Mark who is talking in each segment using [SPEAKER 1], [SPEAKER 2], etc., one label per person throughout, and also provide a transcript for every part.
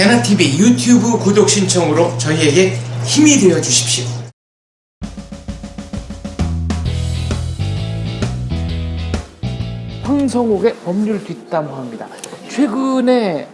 [SPEAKER 1] 대나TV 유튜브 구독 신청으로 저희에게 힘이 되어 주십시오. 황성욱의 법률 뒷담화입니다. 최근에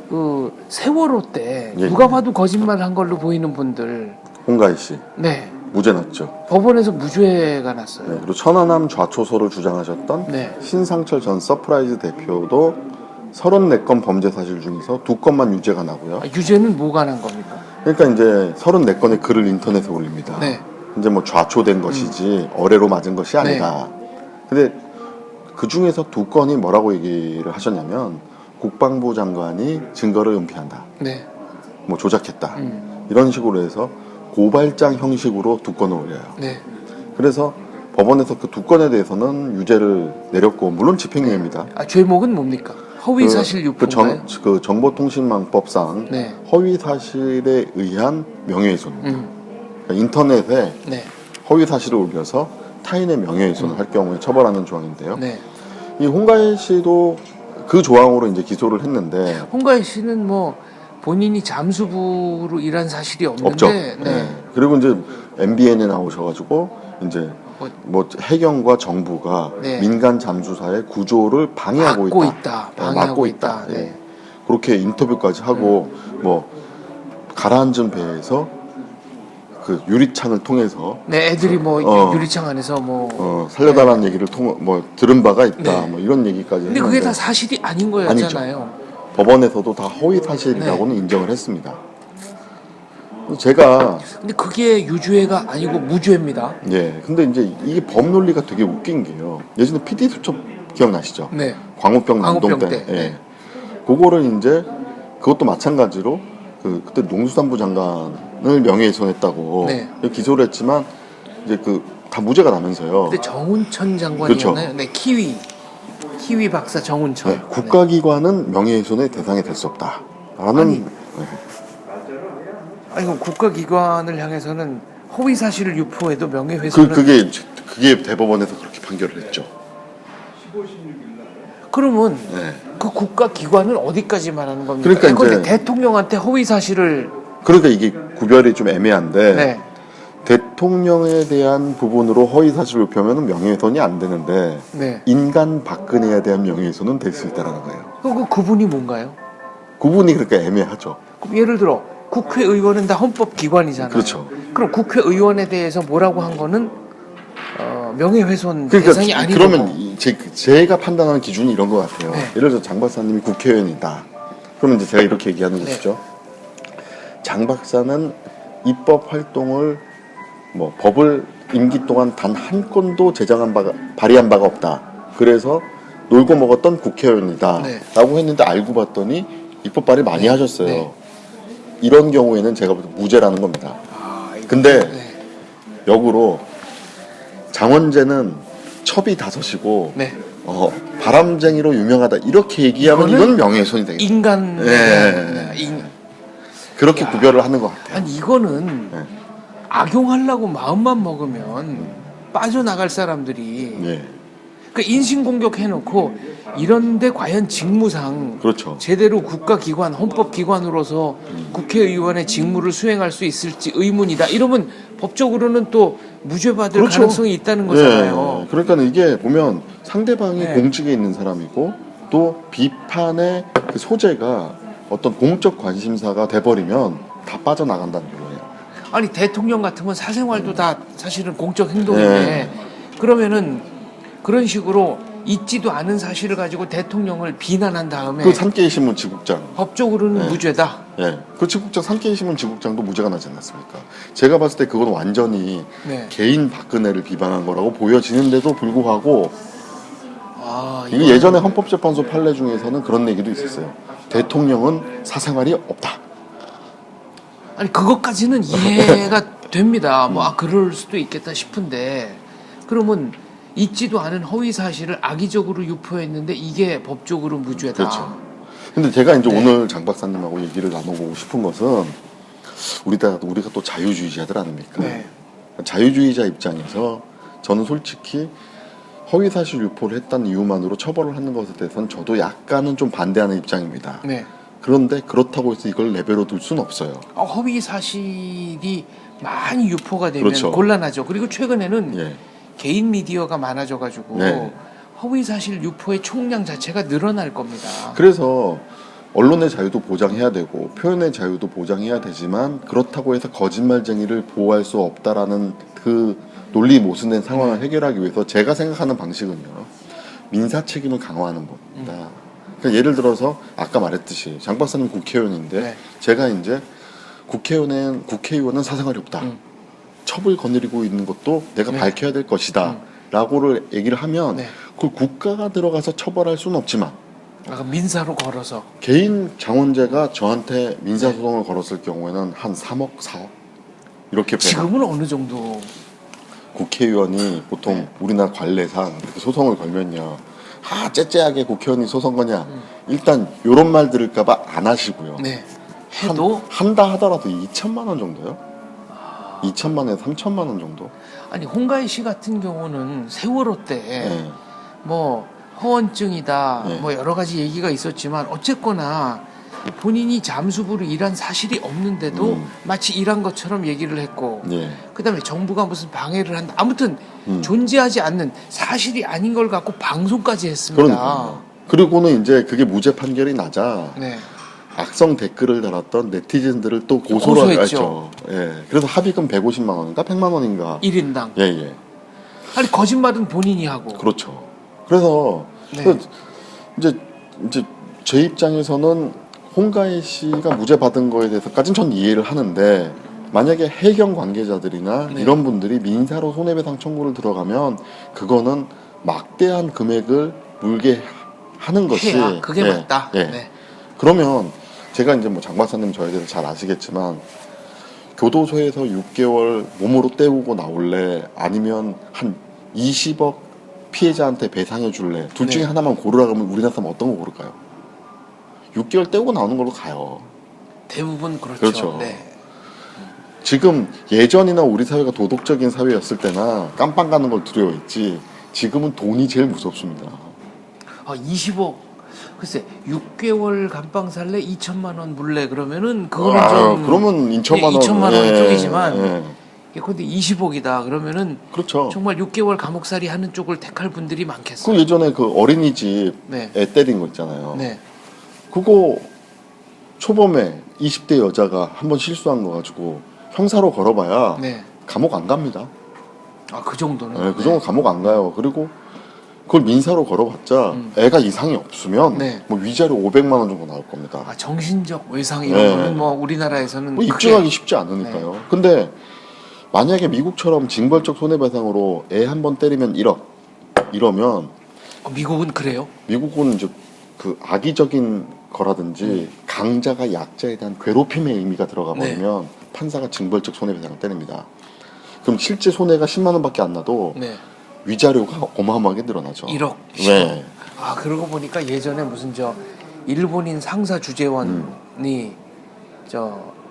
[SPEAKER 1] 그 세월호 때 누가 봐도 거짓말 한 걸로 보이는 분들,
[SPEAKER 2] 홍가희 씨
[SPEAKER 1] 네,
[SPEAKER 2] 무죄 났죠.
[SPEAKER 1] 법원에서 무죄가 났어요.
[SPEAKER 2] 네, 그리고 천안함 좌초소를 주장하셨던
[SPEAKER 1] 네.
[SPEAKER 2] 신상철 전 서프라이즈 대표도 34건 범죄 사실 중에서 2건만 유죄가 나고요.
[SPEAKER 1] 유죄는 뭐가 난 겁니까?
[SPEAKER 2] 그러니까 이제 34건의 글을 인터넷에 올립니다.
[SPEAKER 1] 네.
[SPEAKER 2] 이제 뭐 좌초된 것이지 어뢰로 맞은 것이 아니다. 근데 그 중에서 2건이 뭐라고 얘기를 하셨냐면 국방부 장관이 증거를 은폐한다.
[SPEAKER 1] 네.
[SPEAKER 2] 뭐 조작했다. 이런 식으로 해서 고발장 형식으로 2건을 올려요.
[SPEAKER 1] 네.
[SPEAKER 2] 그래서 법원에서 그 2건에 대해서는 유죄를 내렸고, 물론 집행유예입니다.
[SPEAKER 1] 죄목은 뭡니까? 허위사실 유포인가요?
[SPEAKER 2] 그 정보통신망법상
[SPEAKER 1] 네.
[SPEAKER 2] 허위사실에 의한 명예훼손. 그러니까 인터넷에
[SPEAKER 1] 네.
[SPEAKER 2] 허위사실을 올려서 타인의 명예훼손을 할 경우에 처벌하는 조항인데요.
[SPEAKER 1] 네.
[SPEAKER 2] 이 홍가희 씨도 그 조항으로 이제 기소를 했는데,
[SPEAKER 1] 홍가희 씨는 뭐 본인이 잠수부로 일한 사실이 없는데,
[SPEAKER 2] 없죠.
[SPEAKER 1] 네.
[SPEAKER 2] 네. 그리고 이제 MBN에 나오셔가지고 이제 뭐 해경과 정부가
[SPEAKER 1] 네.
[SPEAKER 2] 민간 잠수사의 구조를 방해하고
[SPEAKER 1] 막고
[SPEAKER 2] 있다.
[SPEAKER 1] 방해하고 있다.
[SPEAKER 2] 예.
[SPEAKER 1] 네.
[SPEAKER 2] 그렇게 인터뷰까지 하고 뭐 가라앉은 배에서 그 유리창을 통해서
[SPEAKER 1] 네, 애들이 뭐 유리창 안에서 뭐
[SPEAKER 2] 살려달라는 얘기를 뭐 들은 바가 있다.
[SPEAKER 1] 네.
[SPEAKER 2] 뭐 이런 얘기까지
[SPEAKER 1] 근데
[SPEAKER 2] 했는데
[SPEAKER 1] 그게 다 사실이 아닌 거였잖아요.
[SPEAKER 2] 법원에서도 다 허위 사실이라고는 인정을 했습니다. 제가
[SPEAKER 1] 근데 그게 유죄가 아니고 무죄입니다.
[SPEAKER 2] 예, 근데 이제 이게 법 논리가 되게 웃긴 게요. 예전에 PD 수첩 기억나시죠?
[SPEAKER 1] 네.
[SPEAKER 2] 광우병 난동
[SPEAKER 1] 광우병
[SPEAKER 2] 때.
[SPEAKER 1] 때.
[SPEAKER 2] 예.
[SPEAKER 1] 네.
[SPEAKER 2] 그거를 이제 그것도 마찬가지로 그때 농수산부 장관을 명예훼손했다고
[SPEAKER 1] 네.
[SPEAKER 2] 기소를 했지만 이제 다 무죄가 나면서요.
[SPEAKER 1] 근데 정운천 장관이었나요?
[SPEAKER 2] 그렇죠.
[SPEAKER 1] 네, 키위 박사 정운천.
[SPEAKER 2] 네, 국가기관은 명예훼손의 대상이 될 수 없다. 라는
[SPEAKER 1] 아니 그럼 국가기관을 향해서는 허위 사실을 유포해도 명예훼손은
[SPEAKER 2] 그게 대법원에서 그렇게 판결을 했죠.
[SPEAKER 1] 그러면
[SPEAKER 2] 네.
[SPEAKER 1] 그 국가기관은 어디까지 말하는 겁니까?
[SPEAKER 2] 그러니까
[SPEAKER 1] 근데
[SPEAKER 2] 이제
[SPEAKER 1] 대통령한테 허위 사실을
[SPEAKER 2] 그러니까 이게 구별이 좀 애매한데
[SPEAKER 1] 네.
[SPEAKER 2] 대통령에 대한 부분으로 허위 사실을 유포하면 명예훼손이 안 되는데
[SPEAKER 1] 네.
[SPEAKER 2] 인간 박근혜에 대한 명예훼손은 될 수 있다는 거예요.
[SPEAKER 1] 그럼 그분이 뭔가요?
[SPEAKER 2] 구분이 그렇게 애매하죠.
[SPEAKER 1] 그럼 예를 들어 국회의원은 다 헌법기관이잖아요.
[SPEAKER 2] 그렇죠.
[SPEAKER 1] 그럼 국회의원에 대해서 뭐라고 한 거는 명예훼손
[SPEAKER 2] 그러니까
[SPEAKER 1] 대상이 아니고
[SPEAKER 2] 그러면 제가 판단하는 기준이 이런 것 같아요.
[SPEAKER 1] 네.
[SPEAKER 2] 예를 들어 장 박사님이 국회의원이다. 그러면 이제 제가 이렇게 얘기하는
[SPEAKER 1] 네.
[SPEAKER 2] 것이죠. 장 박사는 입법 활동을 뭐 법을 임기 동안 단 한 건도 발의한 바가 없다. 그래서 놀고 먹었던 국회의원이다.
[SPEAKER 1] 네.
[SPEAKER 2] 라고 했는데 알고 봤더니 입법 발의 많이 하셨어요.
[SPEAKER 1] 네.
[SPEAKER 2] 이런 경우에는 제가 볼 때 무죄라는 겁니다. 근데 역으로 장원재는 첩이 5이고
[SPEAKER 1] 네.
[SPEAKER 2] 바람쟁이로 유명하다 이렇게 얘기하면 이건 명예훼손이 되겠다.
[SPEAKER 1] 인간
[SPEAKER 2] 그렇게 구별을 하는 것 같아요.
[SPEAKER 1] 아니 이거는
[SPEAKER 2] 네.
[SPEAKER 1] 악용하려고 마음만 먹으면 빠져나갈 사람들이
[SPEAKER 2] 예,
[SPEAKER 1] 그 인신공격 해놓고 이런데 과연 직무상
[SPEAKER 2] 그렇죠.
[SPEAKER 1] 제대로 국가기관 헌법기관으로서 국회의원의 직무를 수행할 수 있을지 의문이다. 이러면 법적으로는 또 무죄받을
[SPEAKER 2] 그렇죠.
[SPEAKER 1] 가능성이 있다는 거잖아요.
[SPEAKER 2] 예, 그러니까 이게 보면 상대방이
[SPEAKER 1] 네.
[SPEAKER 2] 공직에 있는 사람이고 또 비판의 그 소재가 어떤 공적 관심사가 돼버리면 다 빠져나간다는 거예요.
[SPEAKER 1] 아니 대통령 같으면 사생활도 다 사실은 공적 행동인데
[SPEAKER 2] 네.
[SPEAKER 1] 그러면은 그런 식으로 있지도 않은 사실을 가지고 대통령을 비난한 다음에
[SPEAKER 2] 그 산케이 신문 지국장.
[SPEAKER 1] 법적으로는
[SPEAKER 2] 네.
[SPEAKER 1] 무죄다.
[SPEAKER 2] 예, 그 지국장 산케이 신문 지국장도 무죄가 나지 않았습니까? 제가 봤을 때 그건 완전히
[SPEAKER 1] 네.
[SPEAKER 2] 개인 박근혜를 비방한 거라고 보여지는데도 불구하고 이게
[SPEAKER 1] 이거는-
[SPEAKER 2] 예전에 헌법재판소 판례 중에서는 그런 얘기도 있었어요. 대통령은 사생활이 없다.
[SPEAKER 1] 아니 그것까지는 이해가 됩니다. 뭐 그럴 수도 있겠다 싶은데 그러면 있지도 않은 허위 사실을 악의적으로 유포했는데 이게 법적으로 무죄다.
[SPEAKER 2] 그렇죠. 근데 제가 이제
[SPEAKER 1] 네.
[SPEAKER 2] 오늘 장 박사님하고 얘기를 나눠보고 싶은 것은 우리가 또 자유주의자들 아닙니까?
[SPEAKER 1] 네.
[SPEAKER 2] 자유주의자 입장에서 저는 솔직히 허위사실 유포를 했다는 이유만으로 처벌을 하는 것에 대해서는 저도 약간은 좀 반대하는 입장입니다.
[SPEAKER 1] 네.
[SPEAKER 2] 그런데 그렇다고 해서 이걸 레벨로 둘 수는 없어요.
[SPEAKER 1] 허위 사실이 많이 유포가 되면
[SPEAKER 2] 그렇죠.
[SPEAKER 1] 곤란하죠. 그리고 최근에는
[SPEAKER 2] 예.
[SPEAKER 1] 개인 미디어가 많아져가지고
[SPEAKER 2] 네.
[SPEAKER 1] 허위 사실 유포의 총량 자체가 늘어날 겁니다.
[SPEAKER 2] 그래서 언론의 자유도 보장해야 되고 표현의 자유도 보장해야 되지만 그렇다고 해서 거짓말쟁이를 보호할 수 없다라는 그 논리 모순된 상황을 해결하기 위해서 제가 생각하는 방식은요, 민사 책임을 강화하는 겁니다. 그러니까 예를 들어서 아까 말했듯이 장 박사님 국회의원인데
[SPEAKER 1] 네.
[SPEAKER 2] 제가 이제 국회의원은 사생활이 없다. 첩을 거느리고 있는 것도 내가
[SPEAKER 1] 네.
[SPEAKER 2] 밝혀야 될 것이다. 라고를 얘기를 하면
[SPEAKER 1] 네.
[SPEAKER 2] 그걸 국가가 들어가서 처벌할 수는 없지만
[SPEAKER 1] 아까 민사로 걸어서
[SPEAKER 2] 개인 장원재가 저한테 민사소송을 걸었을 경우에는 한 3억, 4억 이렇게 배가
[SPEAKER 1] 지금은 어느 정도
[SPEAKER 2] 국회의원이 보통 우리나라 관례상 이렇게 소송을 걸면요, 째째하게 국회의원이 소송 거냐, 일단 요런 말 들을까봐 안 하시고요.
[SPEAKER 1] 네. 해도
[SPEAKER 2] 한다 하더라도 2천만 원 정도요? 2천만 원에서 3천만 원 정도?
[SPEAKER 1] 아니 홍가희 씨 같은 경우는 세월호 때
[SPEAKER 2] 네.
[SPEAKER 1] 뭐 허언증이다
[SPEAKER 2] 네.
[SPEAKER 1] 뭐 여러 가지 얘기가 있었지만 어쨌거나 본인이 잠수부로 일한 사실이 없는데도 마치 일한 것처럼 얘기를 했고
[SPEAKER 2] 네.
[SPEAKER 1] 그다음에 정부가 무슨 방해를 한다 아무튼
[SPEAKER 2] 음.
[SPEAKER 1] 존재하지 않는 사실이 아닌 걸 갖고 방송까지 했습니다.
[SPEAKER 2] 그러니까요. 그리고는 이제 그게 무죄 판결이 나자
[SPEAKER 1] 네.
[SPEAKER 2] 악성 댓글을 달았던 네티즌들을 또 고소를
[SPEAKER 1] 고소했죠.
[SPEAKER 2] 했죠. 예. 그래서 합의금 150만 원인가 100만 원인가.
[SPEAKER 1] 1인당.
[SPEAKER 2] 예, 예.
[SPEAKER 1] 아니 거짓말은 본인이 하고.
[SPEAKER 2] 그렇죠. 그래서
[SPEAKER 1] 네.
[SPEAKER 2] 이제 제 입장에서는 홍가희 씨가 무죄 받은 거에 대해서까지는 전 이해를 하는데 만약에 해경 관계자들이나
[SPEAKER 1] 네.
[SPEAKER 2] 이런 분들이 민사로 손해배상 청구를 들어가면 그거는 막대한 금액을 물게 하는 것이
[SPEAKER 1] 해야 그게
[SPEAKER 2] 예,
[SPEAKER 1] 맞다.
[SPEAKER 2] 예.
[SPEAKER 1] 네.
[SPEAKER 2] 그러면 제가 이제 뭐 장 박사님 저에 대해서 잘 아시겠지만 교도소에서 6개월 몸으로 때우고 나올래 아니면 한 20억 피해자한테 배상해 줄래 둘 중에
[SPEAKER 1] 네.
[SPEAKER 2] 하나만 고르라 그러면 우리나라 사람 어떤 거 고를까요? 6개월 때우고 나오는 걸로 가요.
[SPEAKER 1] 대부분 그렇죠.
[SPEAKER 2] 그렇죠.
[SPEAKER 1] 네.
[SPEAKER 2] 지금 예전이나 우리 사회가 도덕적인 사회였을 때나 깜빵 가는 걸 두려워했지 지금은 돈이 제일 무섭습니다.
[SPEAKER 1] 20억. 글쎄 6개월 감방 살래 2천만 원 물래 그러면은 그거는 좀
[SPEAKER 2] 그러면 2천만 원,
[SPEAKER 1] 2천만 원 쪽이지만
[SPEAKER 2] 예.
[SPEAKER 1] 근데 20억이다 그러면은
[SPEAKER 2] 그렇죠.
[SPEAKER 1] 정말 6개월 감옥살이 하는 쪽을 택할 분들이
[SPEAKER 2] 그
[SPEAKER 1] 많겠어요.
[SPEAKER 2] 예전에 그 어린이집
[SPEAKER 1] 네.
[SPEAKER 2] 애 때린 거 있잖아요.
[SPEAKER 1] 네.
[SPEAKER 2] 그거 초범에 20대 여자가 한번 실수한 거 가지고 형사로 걸어봐야
[SPEAKER 1] 네.
[SPEAKER 2] 감옥 안 갑니다.
[SPEAKER 1] 그 정도는.
[SPEAKER 2] 네, 그 정도 감옥 안 가요. 그리고 그걸 민사로 걸어봤자 애가 이상이 없으면
[SPEAKER 1] 네.
[SPEAKER 2] 뭐 위자료 500만 원 정도 나올 겁니다.
[SPEAKER 1] 정신적 외상 이런
[SPEAKER 2] 네.
[SPEAKER 1] 거는 뭐 우리나라에서는
[SPEAKER 2] 뭐
[SPEAKER 1] 크게-
[SPEAKER 2] 입증하기 쉽지 않으니까요.
[SPEAKER 1] 네.
[SPEAKER 2] 근데 만약에 미국처럼 징벌적 손해배상으로 애 한 번 때리면 1억 이러면
[SPEAKER 1] 미국은 그래요?
[SPEAKER 2] 미국은 이제 그 악의적인 거라든지 강자가 약자에 대한 괴롭힘의 의미가 들어가 버리면 판사가 징벌적 손해배상을 때립니다. 그럼 실제 손해가 10만 원밖에 안 나도
[SPEAKER 1] 네.
[SPEAKER 2] 위자료가 어마어마하게 늘어나죠.
[SPEAKER 1] 1억.
[SPEAKER 2] 네.
[SPEAKER 1] 그러고 보니까 예전에 무슨 일본인 상사 주재원이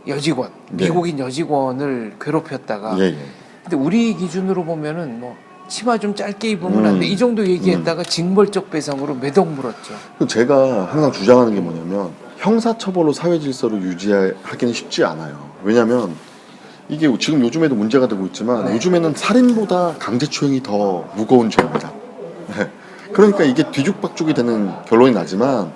[SPEAKER 1] 여직원,
[SPEAKER 2] 네.
[SPEAKER 1] 미국인 여직원을 괴롭혔다가
[SPEAKER 2] 예, 예.
[SPEAKER 1] 근데 우리 기준으로 보면은 뭐 치마 좀 짧게 입으면 안 돼. 이 정도 얘기했다가 징벌적 배상으로 몇 억 물었죠.
[SPEAKER 2] 제가 항상 주장하는 게 뭐냐면 형사처벌로 사회 질서를 유지하기는 쉽지 않아요. 왜냐하면 이게 지금 요즘에도 문제가 되고 있지만
[SPEAKER 1] 네.
[SPEAKER 2] 요즘에는 살인보다 강제추행이 더 무거운 죄입니다. 네. 그러니까 이게 뒤죽박죽이 되는 결론이 나지만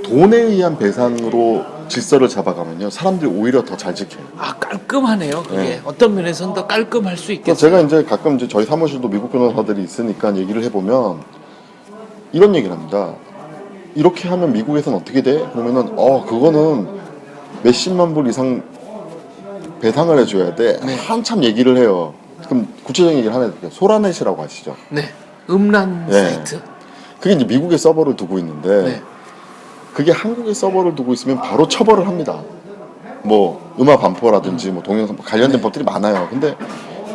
[SPEAKER 2] 돈에 의한 배상으로 질서를 잡아가면요 사람들이 오히려 더 잘 지켜요.
[SPEAKER 1] 깔끔하네요. 그게
[SPEAKER 2] 네.
[SPEAKER 1] 어떤 면에서는 더 깔끔할 수
[SPEAKER 2] 그래서
[SPEAKER 1] 있겠어요.
[SPEAKER 2] 제가 이제 가끔 이제 저희 사무실도 미국 변호사들이 있으니까 얘기를 해보면 이런 얘기를 합니다. 이렇게 하면 미국에서는 어떻게 돼? 그러면은 그거는 몇십만 불 이상 배상을 해줘야 돼.
[SPEAKER 1] 네.
[SPEAKER 2] 한참 얘기를 해요. 그럼 구체적인 얘기를 하나 해드릴게요. 소라넷이라고 아시죠?
[SPEAKER 1] 네. 음란
[SPEAKER 2] 네.
[SPEAKER 1] 사이트.
[SPEAKER 2] 그게 이제 미국에 서버를 두고 있는데
[SPEAKER 1] 네.
[SPEAKER 2] 그게 한국에 서버를 두고 있으면 바로 처벌을 합니다. 뭐 음악 반포라든지 뭐 동영상 관련된
[SPEAKER 1] 네.
[SPEAKER 2] 법들이 많아요. 근데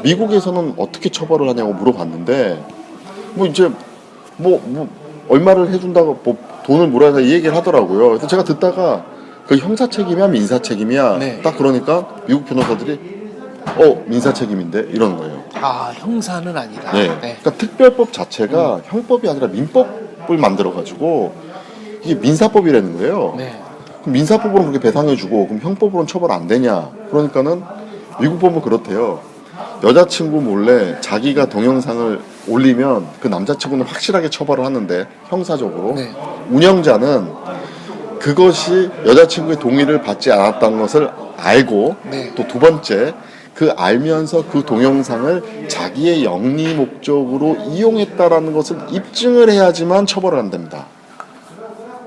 [SPEAKER 2] 미국에서는 어떻게 처벌을 하냐고 물어봤는데 뭐 이제 뭐 얼마를 해준다고 뭐 돈을 물어야 이 얘기를 하더라고요. 그래서 제가 듣다가 그 형사 책임이야 민사 책임이야
[SPEAKER 1] 네.
[SPEAKER 2] 딱 그러니까 미국 변호사들이 민사 책임인데 이러는 거예요.
[SPEAKER 1] 형사는 아니다.
[SPEAKER 2] 네.
[SPEAKER 1] 네.
[SPEAKER 2] 그러니까 특별법 자체가 형법이 아니라 민법을 만들어 가지고 이게 민사법이라는 거예요.
[SPEAKER 1] 네.
[SPEAKER 2] 그럼 민사법으로는 그렇게 배상해주고 그럼 형법으로는 처벌 안 되냐? 그러니까는 미국 법은 그렇대요. 여자친구 몰래 자기가 동영상을 올리면 그 남자친구는 확실하게 처벌을 하는데 형사적으로
[SPEAKER 1] 네.
[SPEAKER 2] 운영자는 그것이 여자친구의 동의를 받지 않았다는 것을 알고
[SPEAKER 1] 네.
[SPEAKER 2] 또 두 번째 그 알면서 그 동영상을 자기의 영리 목적으로 이용했다라는 것을 입증을 해야지만 처벌을 안 됩니다.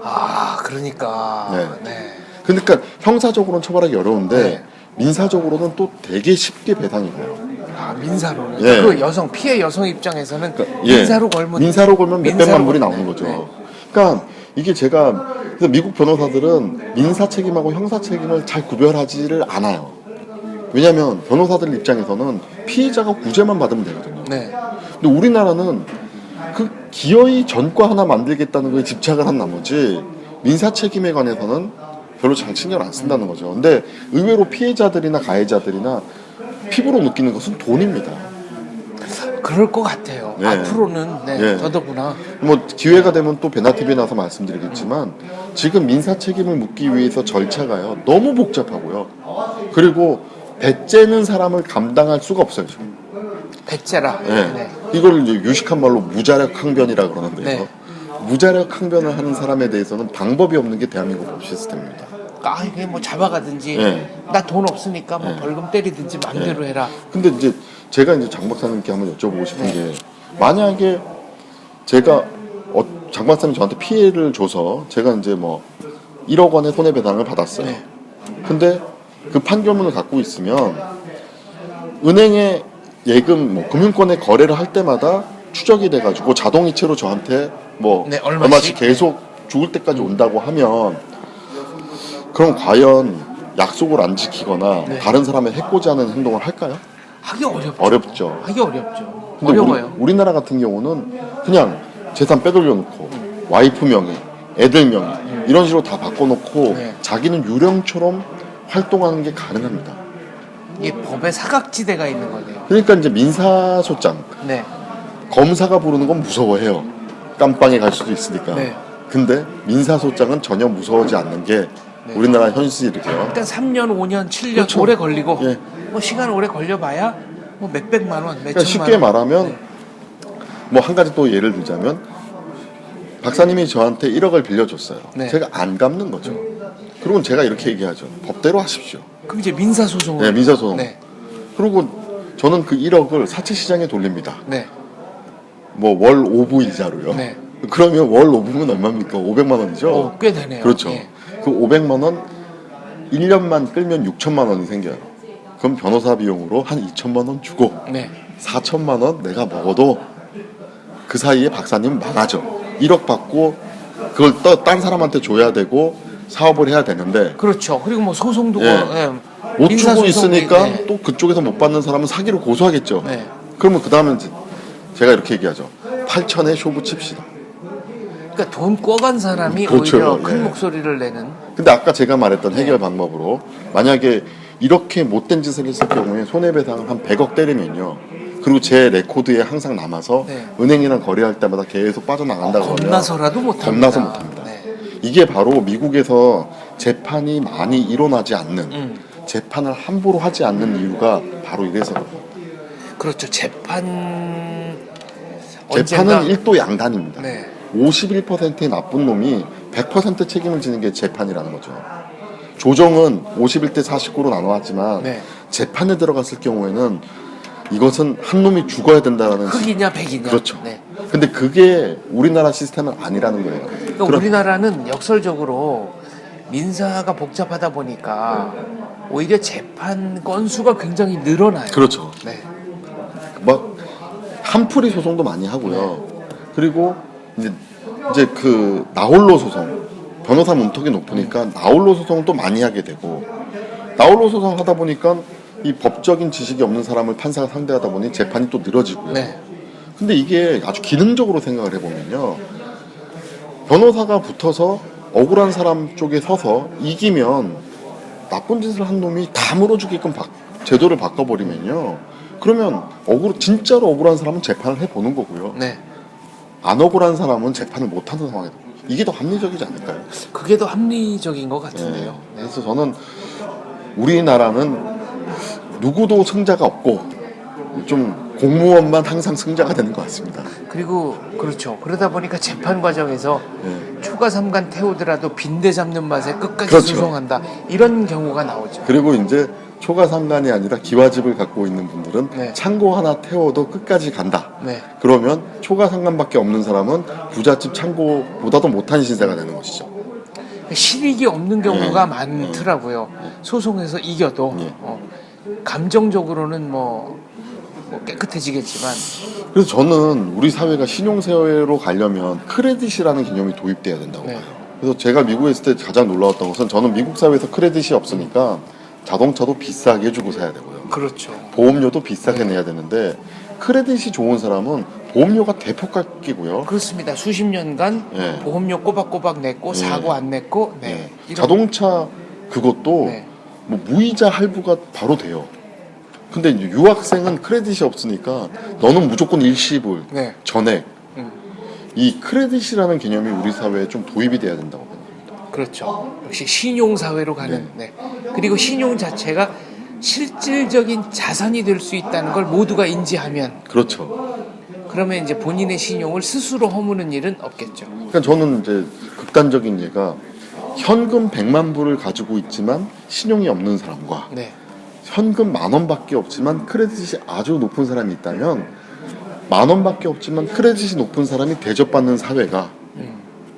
[SPEAKER 1] 아, 그러니까.
[SPEAKER 2] 네.
[SPEAKER 1] 네.
[SPEAKER 2] 그러니까 형사적으로는 처벌하기 어려운데
[SPEAKER 1] 네.
[SPEAKER 2] 민사적으로는 또 되게 쉽게 배상이 돼요.
[SPEAKER 1] 아, 민사로는.
[SPEAKER 2] 예.
[SPEAKER 1] 그 여성, 피해 여성 입장에서는
[SPEAKER 2] 예.
[SPEAKER 1] 민사로 걸면.
[SPEAKER 2] 민사로 걸면 몇백만 불이 나오는
[SPEAKER 1] 네.
[SPEAKER 2] 거죠.
[SPEAKER 1] 네.
[SPEAKER 2] 그러니까 이게 제가 그래서 미국 변호사들은 민사 책임하고 형사 책임을 잘 구별하지를 않아요. 왜냐하면 변호사들 입장에서는 피해자가 구제만 받으면 되거든요.
[SPEAKER 1] 네.
[SPEAKER 2] 근데 우리나라는 그 기어이 전과 하나 만들겠다는 거에 집착을 한 나머지 민사 책임에 관해서는 별로 잘 신경 안 쓴다는 거죠. 근데 의외로 피해자들이나 가해자들이나 피부로 느끼는 것은 돈입니다.
[SPEAKER 1] 그럴 것 같아요.
[SPEAKER 2] 네.
[SPEAKER 1] 앞으로는 네,
[SPEAKER 2] 네.
[SPEAKER 1] 더더구나.
[SPEAKER 2] 뭐 기회가 되면 또 베나TV에 나와서 말씀드리겠지만 지금 민사 책임을 묻기 위해서 절차가요 너무 복잡하고요. 그리고 배째는 사람을 감당할 수가 없어요 지금.
[SPEAKER 1] 배째라.
[SPEAKER 2] 네.
[SPEAKER 1] 네.
[SPEAKER 2] 이걸 이제 유식한 말로 무자력 항변이라 그러는데요.
[SPEAKER 1] 네.
[SPEAKER 2] 무자력 항변을 하는 사람에 대해서는 방법이 없는 게 대한민국 법 시스템입니다.
[SPEAKER 1] 아, 이게 뭐 잡아가든지
[SPEAKER 2] 네.
[SPEAKER 1] 나 돈 없으니까 뭐
[SPEAKER 2] 네.
[SPEAKER 1] 벌금 때리든지 마음대로 해라.
[SPEAKER 2] 근데 이제 제가 이제 장 박사님께 한번 여쭤보고 싶은 게 만약에 제가 장 박사님 저한테 피해를 줘서 제가 이제 뭐 1억 원의 손해배상을 받았어요.
[SPEAKER 1] 네.
[SPEAKER 2] 근데 그 판결문을 갖고 있으면 은행에 예금 뭐 금융권에 거래를 할 때마다 추적이 돼가지고 자동이체로 저한테 뭐
[SPEAKER 1] 네, 얼마씩?
[SPEAKER 2] 얼마씩 계속 죽을 때까지 온다고 하면 그럼 과연 약속을 안 지키거나
[SPEAKER 1] 네.
[SPEAKER 2] 다른 사람의 해코지 하는 행동을 할까요?
[SPEAKER 1] 하기 어렵죠.
[SPEAKER 2] 어렵죠.
[SPEAKER 1] 하기 어렵죠.
[SPEAKER 2] 근데
[SPEAKER 1] 어려워요.
[SPEAKER 2] 우리나라 같은 경우는 그냥 재산 빼돌려놓고 와이프 명의, 애들 명의 이런 식으로 다 바꿔놓고
[SPEAKER 1] 네.
[SPEAKER 2] 자기는 유령처럼 활동하는 게 가능합니다.
[SPEAKER 1] 이게 법의 사각지대가 있는 거네요.
[SPEAKER 2] 그러니까 이제 민사소장
[SPEAKER 1] 네.
[SPEAKER 2] 검사가 부르는 건 무서워해요. 깜빵에 갈 수도 있으니까.
[SPEAKER 1] 네.
[SPEAKER 2] 근데 민사소장은 전혀 무서워하지 않는 게
[SPEAKER 1] 네.
[SPEAKER 2] 우리나라 현실이에요.
[SPEAKER 1] 일단 3년, 5년, 7년
[SPEAKER 2] 그렇죠.
[SPEAKER 1] 오래 걸리고
[SPEAKER 2] 예.
[SPEAKER 1] 뭐 시간 오래 걸려봐야 뭐 몇백만 원,
[SPEAKER 2] 그러니까
[SPEAKER 1] 몇천만
[SPEAKER 2] 쉽게
[SPEAKER 1] 원.
[SPEAKER 2] 말하면
[SPEAKER 1] 네.
[SPEAKER 2] 뭐 한 가지 또 예를 들자면 박사님이 저한테 1억을 빌려줬어요.
[SPEAKER 1] 네.
[SPEAKER 2] 제가 안 갚는 거죠. 그리고 제가 이렇게 얘기하죠. 법대로 하십시오.
[SPEAKER 1] 그럼 이제 민사소송을.
[SPEAKER 2] 네, 민사소송.
[SPEAKER 1] 네.
[SPEAKER 2] 그리고 저는 그 1억을 사채시장에 돌립니다.
[SPEAKER 1] 네.
[SPEAKER 2] 뭐 월 오부 이자로요.
[SPEAKER 1] 네.
[SPEAKER 2] 그러면 월 오부면 얼마입니까? 500만 원이죠.
[SPEAKER 1] 꽤 되네요.
[SPEAKER 2] 그렇죠.
[SPEAKER 1] 예.
[SPEAKER 2] 그 500만 원 1년만 끌면 6천만 원이 생겨요. 그럼 변호사 비용으로 한 2천만 원 주고
[SPEAKER 1] 네.
[SPEAKER 2] 4천만 원 내가 먹어도 그 사이에 박사님 망하죠. 1억 받고 그걸 또 딴 사람한테 줘야 되고 사업을 해야 되는데
[SPEAKER 1] 그렇죠. 그리고 뭐 소송도
[SPEAKER 2] 예. 못 주고
[SPEAKER 1] 민사소송이-
[SPEAKER 2] 있으니까
[SPEAKER 1] 네.
[SPEAKER 2] 또 그쪽에서 못 받는 사람은 사기로 고소하겠죠.
[SPEAKER 1] 네.
[SPEAKER 2] 그러면 그 다음에 제가 이렇게 얘기하죠. 8천에 쇼부 칩시다.
[SPEAKER 1] 그러니까 돈 꿔간 사람이
[SPEAKER 2] 그렇죠.
[SPEAKER 1] 오히려 큰
[SPEAKER 2] 예.
[SPEAKER 1] 목소리를 내는.
[SPEAKER 2] 근데 아까 제가 말했던 해결
[SPEAKER 1] 네.
[SPEAKER 2] 방법으로 만약에 이렇게 못된 짓을 했을 경우에 손해배상을 한 100억 때리면요. 그리고 제 레코드에 항상 남아서
[SPEAKER 1] 네.
[SPEAKER 2] 은행이랑 거래할 때마다 계속 빠져나간다고 하면
[SPEAKER 1] 겁나서라도 못합니다.
[SPEAKER 2] 겁나서 못합니다.
[SPEAKER 1] 네.
[SPEAKER 2] 이게 바로 미국에서 재판이 많이 일어나지 않는 재판을 함부로 하지 않는 이유가 바로 이래서
[SPEAKER 1] 그렇죠. 재판은
[SPEAKER 2] 재판은 일도 양단입니다.
[SPEAKER 1] 네.
[SPEAKER 2] 51%의 나쁜 놈이 100% 책임을 지는 게 재판이라는 거죠. 조정은 51대 49로 나눠왔지만
[SPEAKER 1] 네.
[SPEAKER 2] 재판에 들어갔을 경우에는 이것은 한 놈이 죽어야 된다는
[SPEAKER 1] 흑이냐 백이냐.
[SPEAKER 2] 그렇죠.
[SPEAKER 1] 네.
[SPEAKER 2] 근데 그게 우리나라 시스템은 아니라는 거예요.
[SPEAKER 1] 그러니까
[SPEAKER 2] 그럼-
[SPEAKER 1] 우리나라는 역설적으로 민사가 복잡하다 보니까 오히려 재판 건수가 굉장히 늘어나요.
[SPEAKER 2] 그렇죠.
[SPEAKER 1] 네.
[SPEAKER 2] 막 한풀이 소송도 많이 하고요. 그리고 이제 그 나홀로 소송 변호사 문턱이 높으니까 나홀로 소송도 많이 하게 되고 나홀로 소송 하다 보니까 이 법적인 지식이 없는 사람을 판사가 상대하다 보니 재판이 또 늘어지고요.
[SPEAKER 1] 네.
[SPEAKER 2] 근데 이게 아주 기능적으로 생각을 해보면요. 변호사가 붙어서 억울한 사람 쪽에 서서 이기면 나쁜 짓을 한 놈이 다 물어주게끔 제도를 바꿔버리면요. 그러면 진짜로 억울한 사람은 재판을 해보는 거고요.
[SPEAKER 1] 네.
[SPEAKER 2] 안 억울한 사람은 재판을 못하는 상황이 됩니다. 이게 더 합리적이지 않을까요?
[SPEAKER 1] 그게 더 합리적인 것 같은데요. 네.
[SPEAKER 2] 그래서 저는 우리나라는 누구도 승자가 없고 좀 공무원만 항상 승자가 되는 것 같습니다.
[SPEAKER 1] 그리고 그렇죠. 그러다 보니까 재판 과정에서
[SPEAKER 2] 네.
[SPEAKER 1] 추가 3간 태우더라도 빈대 잡는 맛에 끝까지
[SPEAKER 2] 그렇죠.
[SPEAKER 1] 소송한다. 이런 경우가 나오죠.
[SPEAKER 2] 그리고 이제 초과 상관이 아니라 기와집을 갖고 있는 분들은
[SPEAKER 1] 네.
[SPEAKER 2] 창고 하나 태워도 끝까지 간다.
[SPEAKER 1] 네.
[SPEAKER 2] 그러면 초과 상관밖에 없는 사람은 부잣집 창고보다도 못한 신세가 되는 것이죠.
[SPEAKER 1] 실익이 없는 경우가
[SPEAKER 2] 네.
[SPEAKER 1] 많더라고요. 소송에서 이겨도
[SPEAKER 2] 네.
[SPEAKER 1] 감정적으로는 뭐 깨끗해지겠지만
[SPEAKER 2] 그래서 저는 우리 사회가 신용사회로 가려면 크레딧이라는 개념이 도입돼야 된다고
[SPEAKER 1] 네.
[SPEAKER 2] 봐요. 그래서 제가 미국에 있을 때 가장 놀라웠던 것은 저는 미국 사회에서 크레딧이 없으니까 자동차도 비싸게 주고 사야 되고요.
[SPEAKER 1] 그렇죠.
[SPEAKER 2] 보험료도 비싸게 내야 되는데 크레딧이 좋은 사람은 보험료가 대폭 깎이고요.
[SPEAKER 1] 그렇습니다. 수십 년간
[SPEAKER 2] 네.
[SPEAKER 1] 보험료 꼬박꼬박 냈고
[SPEAKER 2] 네.
[SPEAKER 1] 사고 안 냈고 네.
[SPEAKER 2] 네.
[SPEAKER 1] 이런-
[SPEAKER 2] 자동차 그것도
[SPEAKER 1] 네.
[SPEAKER 2] 뭐 무이자 할부가 바로 돼요. 근데 이제 유학생은 크레딧이 없으니까 너는 무조건 일시불,
[SPEAKER 1] 네.
[SPEAKER 2] 전액.
[SPEAKER 1] 음.
[SPEAKER 2] 이 크레딧이라는 개념이 우리 사회에 좀 도입이 돼야 된다고 생각합니다.
[SPEAKER 1] 그렇죠. 역시 신용 사회로 가는. 네. 그리고 신용 자체가 실질적인 자산이 될 수 있다는 걸 모두가 인지하면
[SPEAKER 2] 그렇죠.
[SPEAKER 1] 그러면 이제 본인의 신용을 스스로 허무는 일은 없겠죠.
[SPEAKER 2] 그러니까 저는 이제 극단적인 예가 현금 100만 불을 가지고 있지만 신용이 없는 사람과
[SPEAKER 1] 네.
[SPEAKER 2] 현금 10,000원밖에 없지만 크레딧이 아주 높은 사람이 있다면 10,000원밖에 없지만 크레딧이 높은 사람이 대접받는 사회가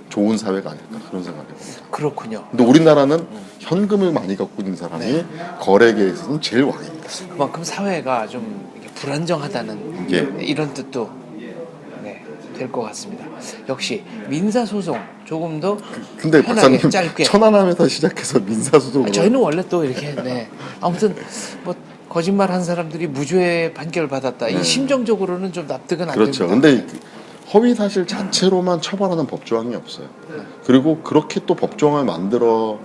[SPEAKER 2] 좋은 사회가 아닐까 그런 생각이 듭니다.
[SPEAKER 1] 그렇군요.
[SPEAKER 2] 근데 우리나라는 현금을 많이 갖고 있는 사람이
[SPEAKER 1] 네.
[SPEAKER 2] 거래계에 있어서는 제일 왕입니다.
[SPEAKER 1] 그만큼 사회가 좀 이렇게 불안정하다는
[SPEAKER 2] 예.
[SPEAKER 1] 이런 뜻도 될 것 같습니다. 역시 민사소송 조금 더
[SPEAKER 2] 근데
[SPEAKER 1] 편하게
[SPEAKER 2] 박사님
[SPEAKER 1] 짧게.
[SPEAKER 2] 천안함에서 시작해서 민사소송으로
[SPEAKER 1] 저희는 원래 또 이렇게 아무튼 뭐 거짓말 한 사람들이 무죄 판결 받았다. 이 심정적으로는 좀 납득은 안
[SPEAKER 2] 그렇죠.
[SPEAKER 1] 됩니다.
[SPEAKER 2] 근데 허위 사실 자체로만 처벌하는 법조항이 없어요. 그리고 그렇게 또 법조항을 만들어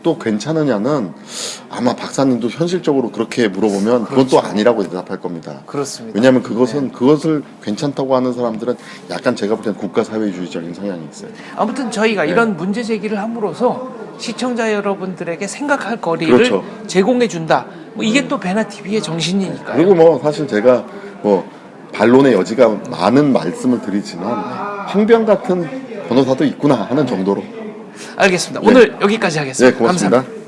[SPEAKER 2] 또 괜찮으냐는 아마 박사님도 현실적으로 그렇게 물어보면 그건 또 아니라고 대답할 겁니다.
[SPEAKER 1] 그렇습니다.
[SPEAKER 2] 왜냐하면 그것은 그것을 괜찮다고 하는 사람들은 약간 제가 볼 때는 국가 사회주의적인 성향이 있어요.
[SPEAKER 1] 아무튼 저희가 이런 문제 제기를 함으로써 시청자 여러분들에게 생각할 거리를
[SPEAKER 2] 그렇죠.
[SPEAKER 1] 제공해 준다. 뭐 이게 또 베나 TV의 정신이니까요.
[SPEAKER 2] 그리고 뭐 사실 제가 뭐 반론의 여지가 많은 말씀을 드리지만 황병 같은 변호사도 있구나 하는 정도로.
[SPEAKER 1] 알겠습니다.
[SPEAKER 2] 네.
[SPEAKER 1] 오늘 여기까지 하겠습니다.
[SPEAKER 2] 네, 고맙습니다.
[SPEAKER 1] 감사합니다.